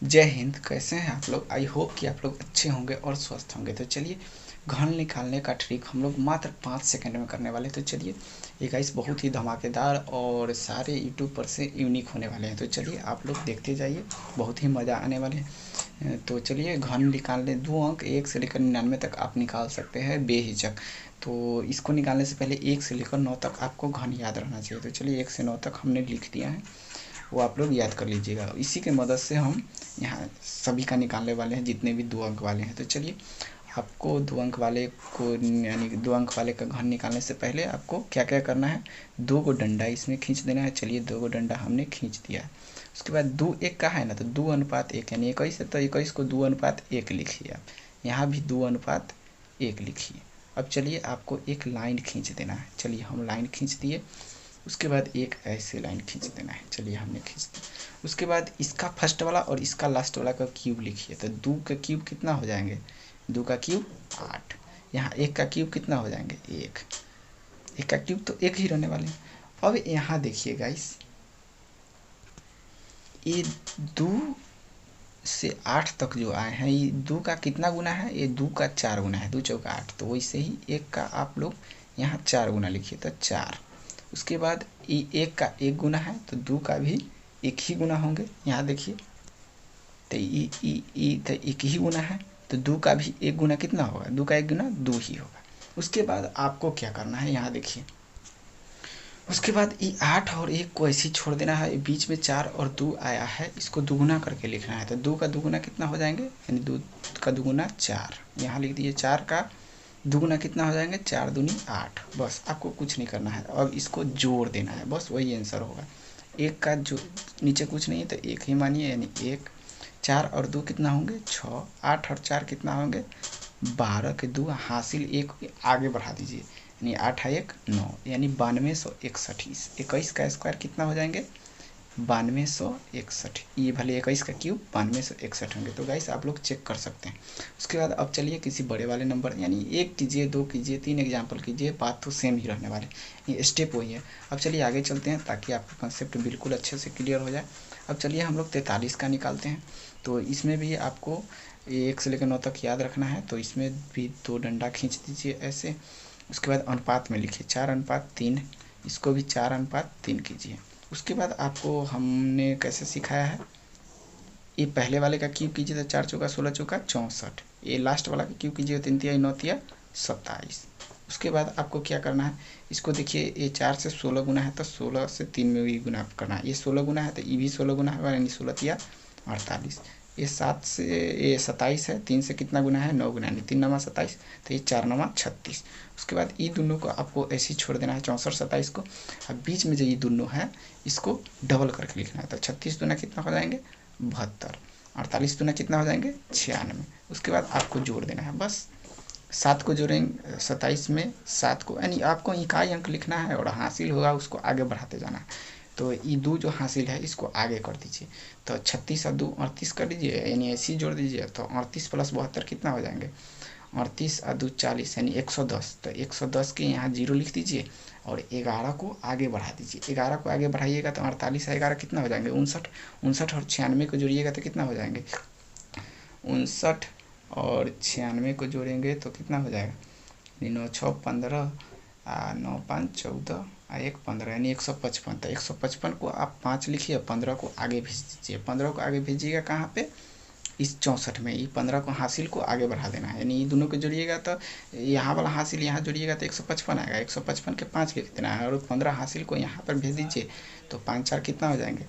जय हिंद। कैसे हैं आप लोग? आई होप कि आप लोग अच्छे होंगे और स्वस्थ होंगे। तो चलिए, घन निकालने का ट्रिक हम लोग मात्र 5 सेकंड में करने वाले हैं। तो चलिए, ये गाइस बहुत ही धमाकेदार और सारे यूट्यूब पर से यूनिक होने वाले हैं। तो चलिए आप लोग देखते जाइए, बहुत ही मज़ा आने वाले हैं। तो चलिए, घन निकालने 2 अंक 1 से लेकर 99 तक आप निकाल सकते हैं बेहिचक। तो इसको निकालने से पहले 1 से लेकर 9 तक आपको घन याद रहना चाहिए। तो चलिए, 1 से 9 तक हमने लिख दिया है, वो आप लोग याद कर लीजिएगा। इसी के मदद से हम यहाँ सभी का निकालने वाले हैं, जितने भी 2 अंक वाले हैं। तो चलिए, आपको 2 अंक वाले को यानी 2 अंक वाले का घन निकालने से पहले आपको क्या क्या करना है, 2 को डंडा इसमें खींच देना है। चलिए, 2 को डंडा हमने खींच दिया है। उसके बाद 2 1 का है ना, तो 2 अनुपात 1 यानी 21 है, तो 21 को 2 अनुपात 1 लिखिए आप। यहाँ भी 2 अनुपात 1 लिखिए। अब चलिए, आपको एक लाइन खींच देना है। चलिए, हम लाइन खींच दिए। उसके बाद एक ऐसे लाइन खींच देना है। चलिए, हमने खींच दिया। उसके बाद इसका फर्स्ट वाला और इसका लास्ट वाला का क्यूब लिखिए। तो 2 का क्यूब कितना हो जाएंगे, 2 का क्यूब 8। यहाँ 1 का क्यूब कितना हो जाएंगे, 1। 1 का क्यूब तो 1 ही रहने वाले हैं। अब यहाँ देखिए गाइस, ये 2 से 8 तक जो आए हैं, ये 2 का कितना गुना है, ये 2 का 4 गुना है। 2 चौका 8, तो वैसे ही 1 का आप लोग यहाँ 4 गुना लिखिए, तो 4। उसके बाद ये 1 का 1 गुना है, तो 2 का भी 1 ही गुना होंगे। यहाँ देखिए, तो ये तो 1 ही गुना है, तो 2 का भी 1 गुना कितना होगा, 2 का 1 गुना 2 ही होगा। उसके बाद आपको क्या करना है, यहाँ देखिए, उसके बाद ये 8 और 1 को ऐसे ही छोड़ देना है। बीच में 4 और 2 आया है, इसको दुगुना करके लिखना है। तो 2 का दुगुना कितना हो जाएंगे, यानी 2 का दुगुना 4। यहाँ लिख दीजिए, 4 का दुगुना कितना हो जाएंगे, 4 दूनी 8। बस, आपको कुछ नहीं करना है। अब इसको जोड़ देना है, बस वही आंसर होगा। 1 का जो नीचे कुछ नहीं है, तो 1 ही मानिए, यानी 1। 4 और 2 कितना होंगे, 6। 8 और 4 कितना होंगे, 12 के 2 हासिल 1 आगे बढ़ा दीजिए, यानी 8 1 9, यानी 9261। 21 का स्क्वायर कितना हो जाएंगे, 9261। ये भले 21 का क्यूब 9261 होंगे। तो गाइस आप लोग चेक कर सकते हैं। उसके बाद अब चलिए किसी बड़े वाले नंबर, यानी 1 कीजिए, 2 कीजिए, 3 एग्जाम्पल कीजिए, बात तो सेम ही रहने वाले, ये स्टेप वही है। अब चलिए आगे चलते हैं, ताकि आपका कंसेप्ट बिल्कुल अच्छे से क्लियर हो जाए। अब चलिए, हम लोग 43 का निकालते हैं। तो इसमें भी आपको 1 से लेकर 9 तक याद रखना है। तो इसमें भी 2 डंडा खींच दीजिए ऐसे। उसके बाद अनुपात में लिखिए 4:3। इसको भी 4:3 कीजिए। उसके बाद आपको हमने कैसे सिखाया है, ये पहले वाले का क्यूब कीजिए, तो 4 चौका 16 चौका 64। ये लास्ट वाला का क्यूब कीजिए, 3 तिया 9 तिया 27। उसके बाद आपको क्या करना है, इसको देखिए, ये 4 से 16 गुना है, तो 16 से 3 में भी गुना करना है। ये 16 गुना है, तो ये भी 16 गुना है, यानी 16 तिया 48। ये 7 से ये 27 है, 3 से कितना गुना है, 9 गुना, यानी 3 नमा 27, तो ये 4 नमा 36। उसके बाद ये दोनों को आपको ऐसे ही छोड़ देना है, 64 27 को। अब बीच में जो ये दोनों है, इसको डबल करके लिखना है। तो 36 दूना कितना हो जाएंगे, 72। 48 दूना कितना हो जाएंगे, 96। उसके बाद आपको जोड़ देना है, बस 7 को जोड़ेंगे 27 में 7 को, यानी आपको इकाई अंक लिखना है, और हासिल होगा उसको आगे बढ़ाते जाना है। तो ये 2 जो हासिल है, इसको आगे कर दीजिए। तो 36 और 2 38 कर दीजिए, यानी ऐसे ही जोड़ दीजिए। तो 38 प्लस 72 कितना हो जाएंगे, 38 और 2 40, यानी 110। तो 110 के यहाँ 0 लिख दीजिए, और 11 को आगे बढ़ा दीजिए। 11 को आगे बढ़ाइएगा तो 48 और 11 कितना हो जाएंगे, 59। 59 और 96 को जोड़िएगा तो कितना हो जाएंगे, 59 और 96 को जोड़ेंगे तो कितना हो जाएगा, 9 6 15, 9 5 14, 1 15, यानी 155। तो 155 को आप 5 लिखिए, 15 को आगे भेज दीजिए। 15 को आगे भेजिएगा कहाँ पे, इस 64 में। ये 15 को हासिल को आगे बढ़ा देना है, यानी ये दोनों को जोड़िएगा तो यहाँ वाला हासिल यहाँ जोड़िएगा तो 155 आएगा। 155 के 5 लिख देना है, और 15 हासिल को यहाँ पर भेज दीजिए। तो 5 4 कितना हो जाएंगे,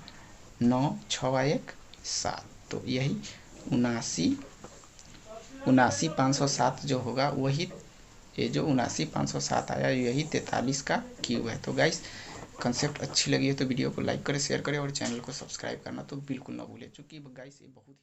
9 6 1 7। तो यही 79 507 जो होगा, वही ये जो 79 507 आया, यही 43 का क्यूब है। तो गाइस, कंसेप्ट अच्छी लगी है तो वीडियो को लाइक करें, शेयर करें, और चैनल को सब्सक्राइब करना तो बिल्कुल ना भूलें, क्योंकि गाइस ये बहुत ही